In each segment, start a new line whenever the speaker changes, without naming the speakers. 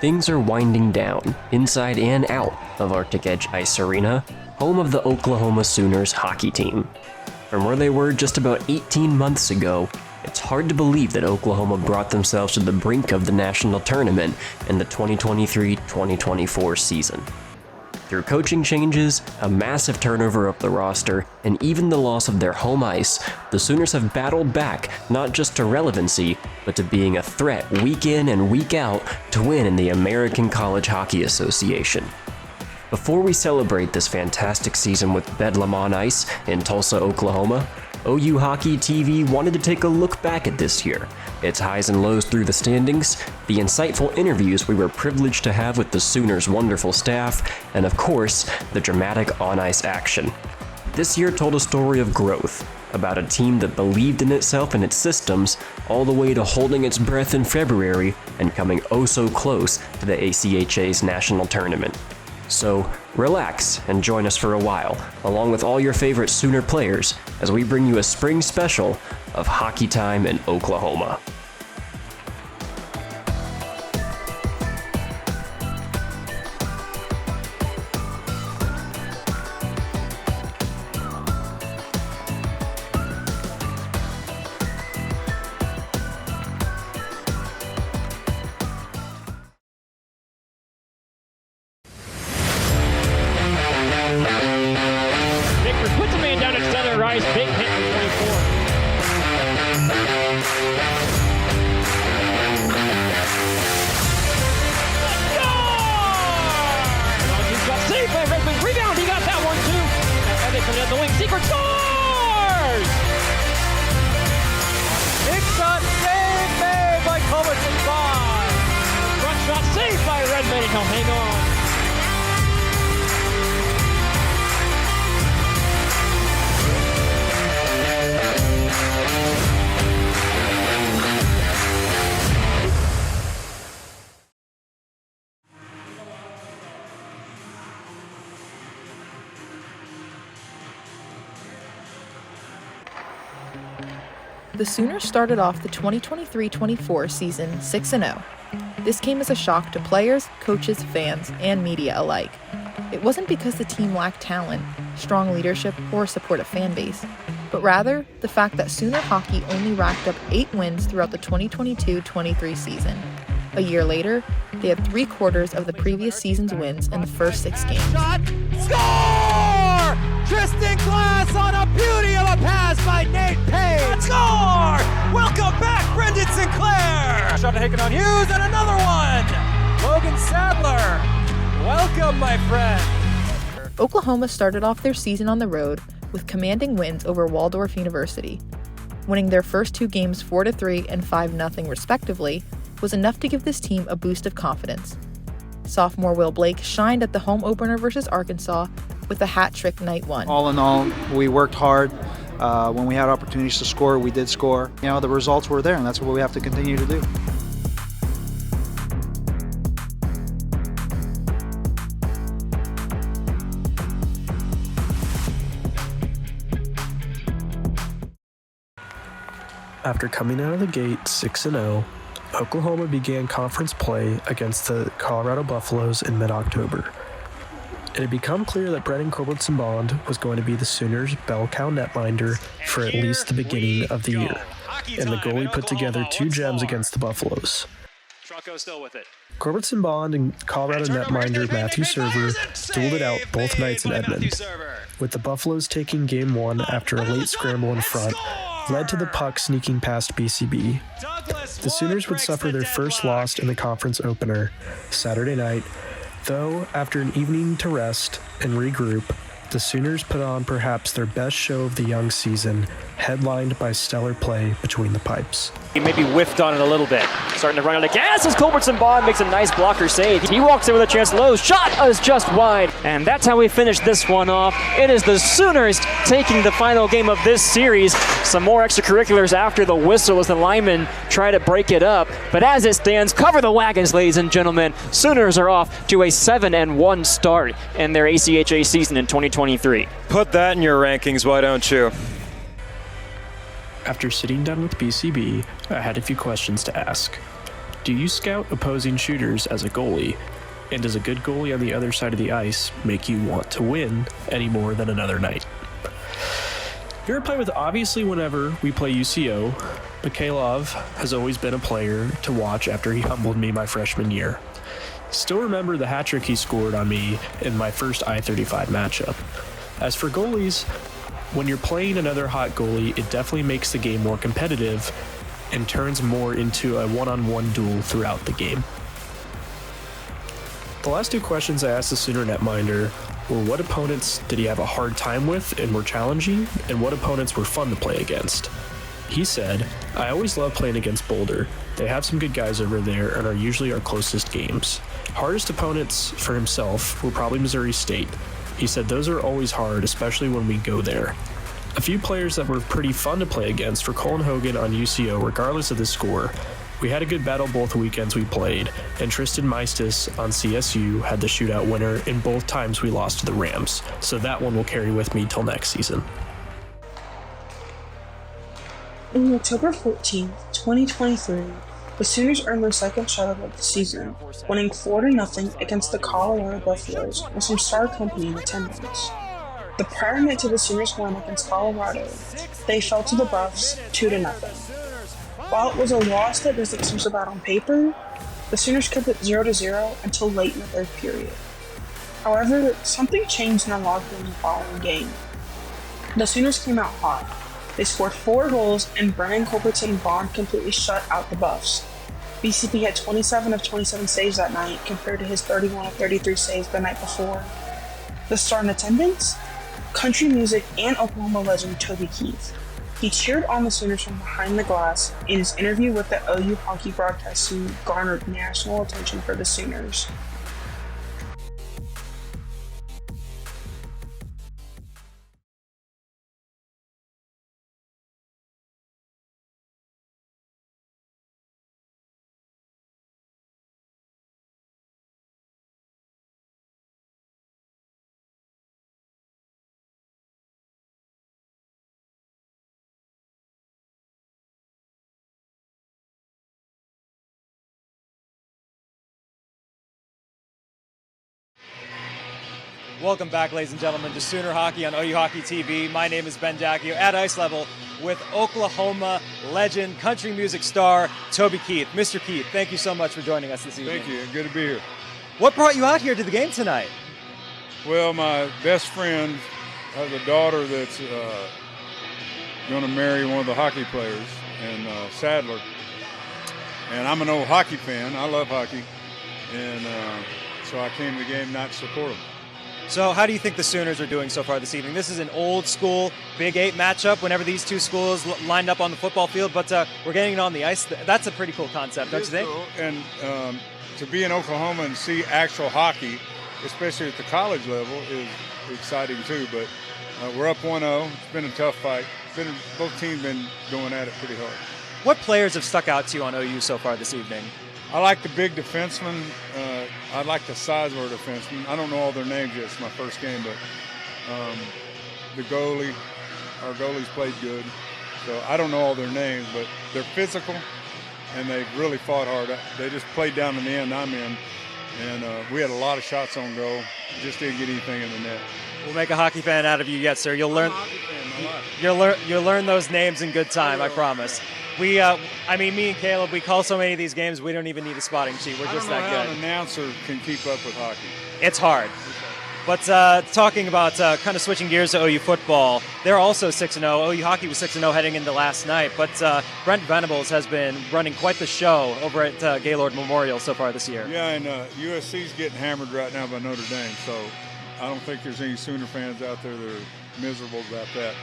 Things are winding down, inside and out of Arctic Edge Ice Arena, home of the Oklahoma Sooners hockey team. From where they were just about 18 months ago, it's hard to believe that Oklahoma brought themselves to the brink of the national tournament in the 2023-2024 season. Through coaching changes, a massive turnover of the roster, and even the loss of their home ice, the Sooners have battled back not just to relevancy, but to being a threat week in and week out to win in the American College Hockey Association. Before we celebrate this fantastic season with Bedlam on ice in Tulsa, Oklahoma, OU Hockey TV wanted to take a look back at this year, its highs and lows through the standings, the insightful interviews we were privileged to have with the Sooners' wonderful staff, and of course, the dramatic on-ice action. This year told a story of growth, about a team that believed in itself and its systems, all the way to holding its breath in February and coming oh so close to the ACHA's national tournament. So, relax and join us for a while, along with all your favorite Sooner players, as we bring you a spring special of Hockey Time in Oklahoma.
Puts a man down at center ice. Big hit from 24. He's got saved by Redmond. Rebound. He got that one too. And they come down the wing. Secret scores! Big shot save made by Culbertson Bond. Front shot saved by Redmond. He'll hang on.
The Sooners started off the 2023-24 season 6-0. This came as a shock to players, coaches, fans, and media alike. It wasn't because the team lacked talent, strong leadership, or a supportive fan base, but rather the fact that Sooner hockey only racked up 8 wins throughout the 2022-23 season. A year later, they had 3/4 of the previous season's wins in the first 6 games.
Shot, score! Tristan Glass on a beauty of a pass by Nate Page. Score! Welcome back, Brendan Sinclair. Shot to Hicken on Hughes, and another one. Logan Sadler. Welcome, my friend.
Oklahoma started off their season on the road with commanding wins over Waldorf University. Winning their first 2 games 4-3 and 5-0 respectively was enough to give this team a boost of confidence. Sophomore Will Blake shined at the home opener versus Arkansas with a hat trick night 1.
All in all, we worked hard. When we had opportunities to score, we did score. You know, the results were there, and that's what we have to continue to do.
After coming out of the gate 6-0, Oklahoma began conference play against the Colorado Buffaloes in mid-October. It had become clear that Brendan Culbertson Bond was going to be the Sooners' bell cow netminder for at least the beginning of the year, and the goalie put together 2 gems against the Buffaloes. Culbertson Bond and Colorado netminder Matthew Server dueled it out both nights in Edmond, with the Buffaloes taking Game 1 after a late scramble in front led to the puck sneaking past BCB. The Sooners would suffer their first loss in the conference opener Saturday night, though after an evening to rest and regroup, the Sooners put on perhaps their best show of the young season, headlined by stellar play between the pipes.
He maybe whiffed on it a little bit. Starting to run out of gas as Culbertson Bond makes a nice blocker save. He walks in with a chance low. Shot is just wide. And that's how we finish this one off. It is the Sooners taking the final game of this series. Some more extracurriculars after the whistle as the linemen try to break it up. But as it stands, cover the wagons, ladies and gentlemen. Sooners are off to a 7-1 start in their ACHA season in 2023.
Put that in your rankings, why don't you?
After sitting down with BCB, I had a few questions to ask. Do you scout opposing shooters as a goalie? And does a good goalie on the other side of the ice make you want to win any more than another night? Here at Play With, obviously whenever we play UCO, Mikhailov has always been a player to watch after he humbled me my freshman year. Still remember the hat trick he scored on me in my first I-35 matchup. As for goalies, when you're playing another hot goalie, it definitely makes the game more competitive and turns more into a one-on-one duel throughout the game. The last two questions I asked the Sooner netminder were what opponents did he have a hard time with and were challenging, and what opponents were fun to play against. He said, "I always love playing against Boulder. They have some good guys over there and are usually our closest games." Hardest opponents for himself were probably Missouri State. He said those are always hard, especially when we go there. A few players that were pretty fun to play against were Colin Hogan on UCO regardless of the score. We had a good battle both weekends we played, and Tristan Meistis on CSU had the shootout winner in both times we lost to the Rams, so that one will carry with me till next season.
On October 14th, 2023, the Sooners earned their second shutout of the season, winning 4-0 against the Colorado Buffaloes with some star company in attendance. The prior night to the Sooners' win against Colorado, they fell to the Buffs 2-0. While it was a loss that doesn't seem so bad on paper, the Sooners kept it 0-0 until late in the third period. However, something changed in the locker room the following game. The Sooners came out hot. They scored 4 goals, and Brennan Culbertson Bond completely shut out the Buffs. BCP had 27 of 27 saves that night compared to his 31 of 33 saves the night before. The star in attendance? Country music and Oklahoma legend Toby Keith. He cheered on the Sooners from behind the glass, and his interview with the OU hockey broadcast team garnered national attention for the Sooners.
Welcome back, ladies and gentlemen, to Sooner Hockey on OU Hockey TV. My name is Ben Dacchio at ice level with Oklahoma legend, country music star, Toby Keith. Mr. Keith, thank you so much for joining us this evening.
Thank you. Good to be here.
What brought you out here to the game tonight?
Well, my best friend has a daughter that's going to marry one of the hockey players, and Sadler. And I'm an old hockey fan. I love hockey. And so I came to the game not to support them.
So how do you think the Sooners are doing so far this evening? This is an old school Big 8 matchup whenever these two schools lined up on the football field, but we're getting it on the ice. That's a pretty cool concept, don't you think?
Cool. And to be in Oklahoma and see actual hockey, especially at the college level, is exciting too. But we're up 1-0. It's been a tough fight. Both teams been going at it pretty hard.
What players have stuck out to you on OU so far this evening?
I like the big defensemen. I like the size of our defensemen. I don't know all their names yet. It's my first game, but the goalie, our goalies played good. So I don't know all their names, but they're physical, and they've really fought hard. They just played down in the end I'm in, and we had a lot of shots on goal. Just didn't get anything in the net.
We'll make a hockey fan out of you yet, sir. You'll learn. You'll learn those names in good time. I promise. Me and Caleb, we call so many of these games, we don't even need a spotting sheet. We're just that good.
I don't know how an announcer can keep up with hockey.
It's hard. But talking about kind of switching gears to OU football, they're also 6-0. OU hockey was 6-0 heading into last night. But Brent Venables has been running quite the show over at Gaylord Memorial so far this year.
Yeah, and USC's getting hammered right now by Notre Dame. So I don't think there's any Sooner fans out there that are miserable about that.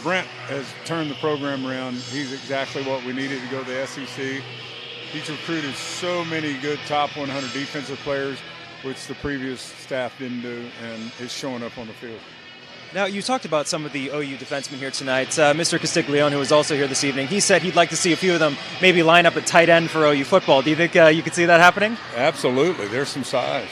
Brent has turned the program around. He's exactly what we needed to go to the SEC. He's recruited so many good top 100 defensive players, which the previous staff didn't do, and it's showing up on the field.
Now, you talked about some of the OU defensemen here tonight. Mr. Castiglione, who was also here this evening, he said he'd like to see a few of them maybe line up at tight end for OU football. Do you think you could see that happening?
Absolutely. There's some size.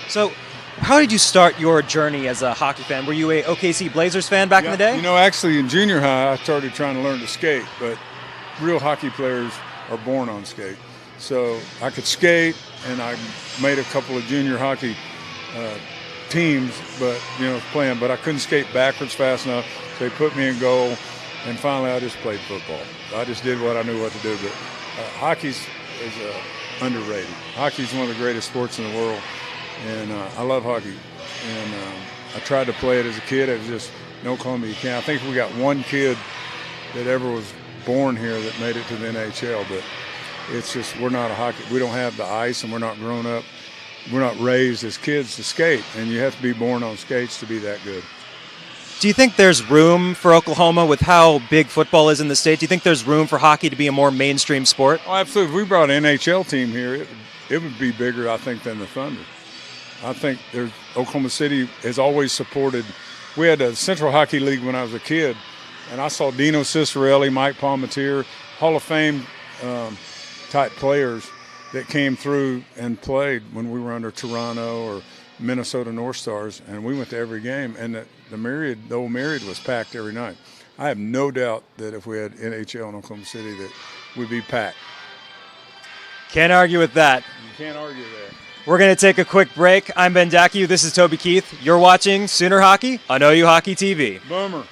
So, how did you start your journey as a hockey fan? Were you a OKC Blazers fan back in the day?
You know, actually in junior high, I started trying to learn to skate, but real hockey players are born on skate. So I could skate, and I made a couple of junior hockey teams, but playing. But I couldn't skate backwards fast enough. So they put me in goal, and finally I just played football. I just did what I knew what to do. But hockey is underrated. Hockey is one of the greatest sports in the world, and I love hockey. And I tried to play it as a kid. It was just in Oklahoma you can't. I think we got one kid that ever was born here that made it to the NHL, but it's just we're not a hockey. We don't have the ice, and we're not grown up. We're not raised as kids to skate, and you have to be born on skates to be that good.
Do you think there's room for Oklahoma with how big football is in the state? Do you think there's room for hockey to be a more mainstream sport?
Oh, absolutely. If we brought an NHL team here, it would be bigger, I think, than the Thunder. I think Oklahoma City has always supported. We had a Central Hockey League when I was a kid, and I saw Dino Cicerelli, Mike Palmatier, Hall of Fame type players that came through and played when we were under Toronto or Minnesota North Stars, and we went to every game, and the old Myriad was packed every night. I have no doubt that if we had NHL in Oklahoma City that we'd be packed.
Can't argue with that.
You can't argue that.
We're going to take a quick break. I'm Ben Dackey. This is Toby Keith. You're watching Sooner Hockey on OU Hockey TV.
Boomer.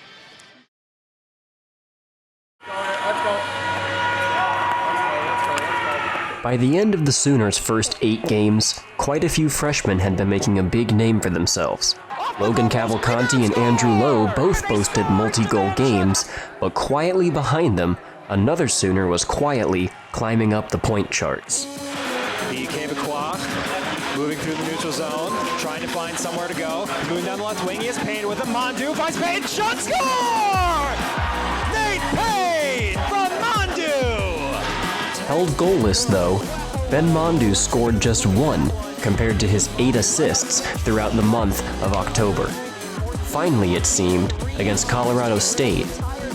By the end of the Sooners' first 8 games, quite a few freshmen had been making a big name for themselves. Logan Cavalcanti and Andrew Lowe both boasted multi-goal games, but quietly behind them, another Sooner was quietly climbing up the point charts.
Moving through the neutral zone, trying to find somewhere to go. Moving down the left wing, he has Payne with him. Mondu finds Payne, shot, score! Nate Payne from Mondu!
Held goalless though, Ben Mondu scored just 1 compared to his 8 assists throughout the month of October. Finally, it seemed, against Colorado State,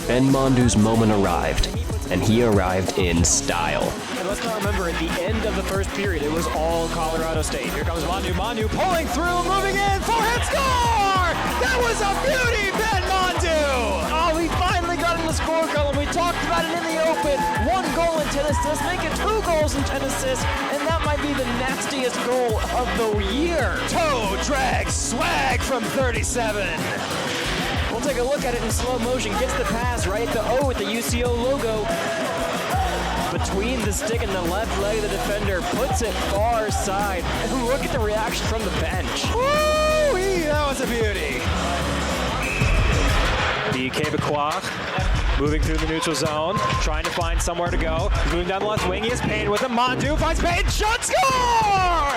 Ben Mondu's moment arrived, and he arrived in style.
And let's not remember, at the end of the first period, it was all Colorado State. Here comes Mondu pulling through, moving in, forehand score! That was a beauty, Ben Mondu! Oh, he finally got in the score column. We talked about it in the open. 1 goal and 10 assists, make it 2 goals and 10 assists, and that might be the nastiest goal of the year. Toe drag swag from 37. We'll take a look at it in slow motion. Gets the pass right at the O with the UCO logo. Between the stick and the left leg of the defender, puts it far side. And look at the reaction from the bench. Woo-wee, that was a beauty. The Quebecois moving through the neutral zone, trying to find somewhere to go. Moving down the left wing, he has Payne with him. Mondu finds Payne, shot, score!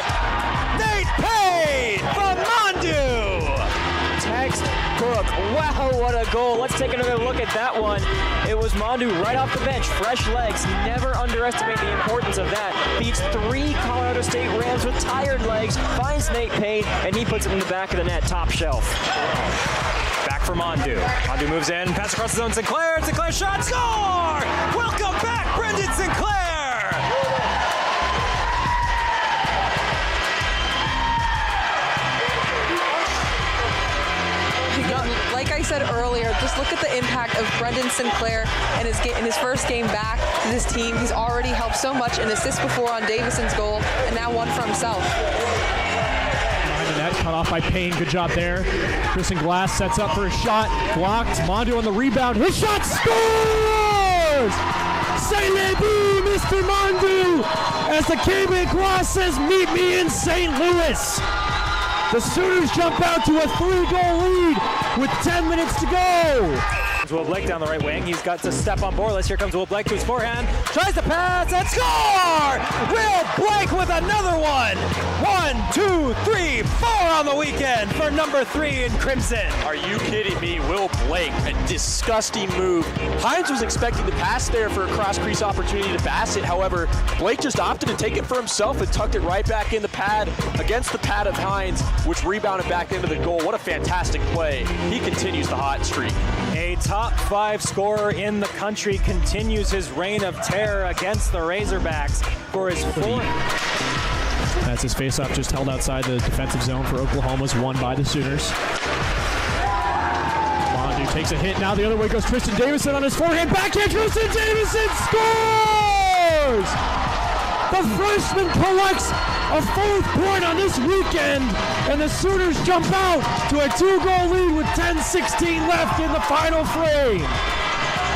Nate Payne from Mondu! Textbook. Wow, what a goal. Let's take another look at that one. It was Mondu right off the bench, fresh legs. Never underestimate the importance of that. Beats 3 Colorado State Rams with tired legs, finds Nate Payne, and he puts it in the back of the net, top shelf. Back for Mondu. Mondu moves in, pass across the zone, Sinclair shot, score! Welcome back, Brendan Sinclair!
Like I said earlier, just look at the impact of Brendan Sinclair in his first game back to this team. He's already helped so much, an assist before on Davison's goal, and now 1 for himself.
Behind the net, cut off by Payne. Good job there. Tristan Glass sets up for a shot. Blocked. Mondu on the rebound. His shot scores! St. Louis, Mr. Mondu! As the Quebecois says, meet me in St. Louis. The Sooners jump out to a 3-goal lead with 10 minutes to go.
Will Blake down the right wing. He's got to step on Borlas. Here comes Will Blake to his forehand. Tries to pass and score! Will Blake with another one. 1, 2, 3, 4 on the weekend for number 3 in Crimson.
Are you kidding me? Will Blake, a disgusting move. Hines was expecting to pass there for a cross-crease opportunity to pass it. However, Blake just opted to take it for himself and tucked it right back in the pad against the pad of Hines, which rebounded back into the goal. What a fantastic play. He continues the hot streak.
A top 5 scorer in the country continues his reign of terror against the Razorbacks for his 4th.
That's his face-off just held outside the defensive zone for Oklahoma's, won by the Sooners. Mondu takes a hit. Now the other way goes Tristan Davison on his forehand. Backhand, Tristan Davison scores! The freshman collects a 4th point on this weekend, and the Sooners jump out to a 2-goal lead with 10:16 left in the final frame.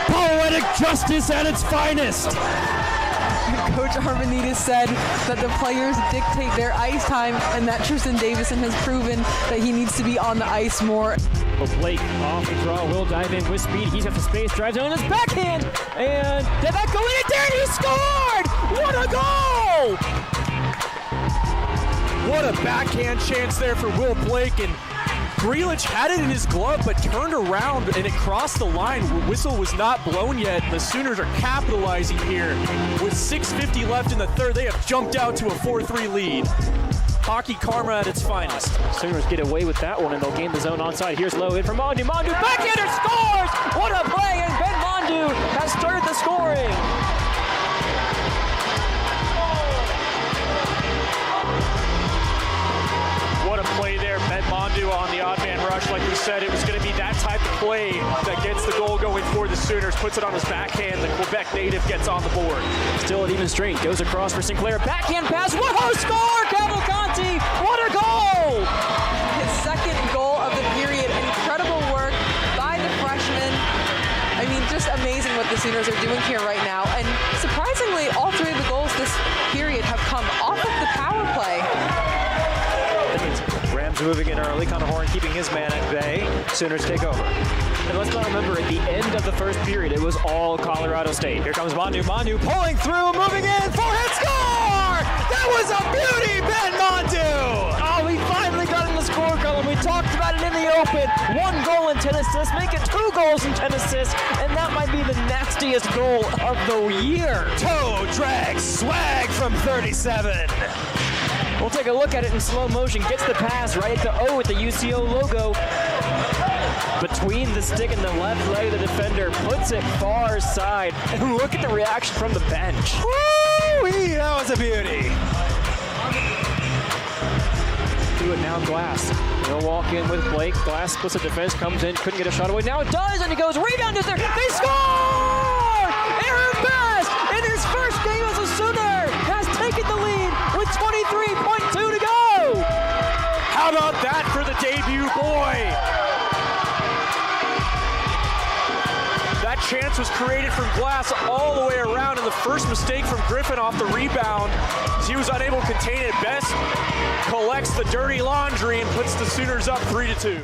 Poetic justice at its finest.
Coach Arvanites said that the players dictate their ice time and that Tristan Davison has proven that he needs to be on the ice more.
Blake off the draw, will dive in with speed. He's got the space, drives on his backhand, and did that go in there? And he scored! What a goal!
What a backhand chance there for Will Blake, and Grealish had it in his glove but turned around and it crossed the line. Whistle was not blown yet. The Sooners are capitalizing here. With 6:50 left in the third, they have jumped out to a 4-3 lead. Hockey karma at its finest.
Sooners get away with that one and they'll gain the zone onside. Here's low in from Mondu. Mondu backhander scores! What a play! And Ben Mondu has started the scoring. What a play there, Ben Mondu on the odd man rush. Like we said, it was going to be that type of play that gets the goal going for the Sooners. Puts it on his backhand. The Quebec native gets on the board. Still at even strength. Goes across for Sinclair. Backhand pass. What a score! Cavalcanti! What a goal!
His second goal of the period. Incredible work by the freshman. I mean, just amazing what the Sooners are doing here right now. And surprisingly, all 3 of the goals this period have come off of the power play.
Rams moving in early. Connor Horn keeping his man at bay. Sooners take over. And let's not remember, at the end of the first period, it was all Colorado State. Here comes Mondu. Mondu pulling through, moving in, forehand score! That was a beauty, Ben Mondu! Oh, he finally got in the score column. We talked about it in the open. 1 goal and 10 assists, make it 2 goals and 10 assists, and that might be the nastiest goal of the year.
Toe drag swag from 37.
We'll take a look at it in slow motion. Gets the pass right at the O with the UCO logo. Between the stick and the left leg of the defender. Puts it far side. And look at the reaction from the bench.
Woo-wee, that was a beauty.
Do it now, Glass. He'll walk in with Blake. Glass splits the defense, comes in, couldn't get a shot away. Now it does, and he goes, rebound is there. They score! Aaron Bass, in his first game as a Sooner, has taken the lead with 23.2 to go.
How about that for the debut boy? That chance was created from Glass all the way around, and the first mistake from Griffin off the rebound. He was unable to contain it. Best collects the dirty laundry and puts the Sooners up 3-2.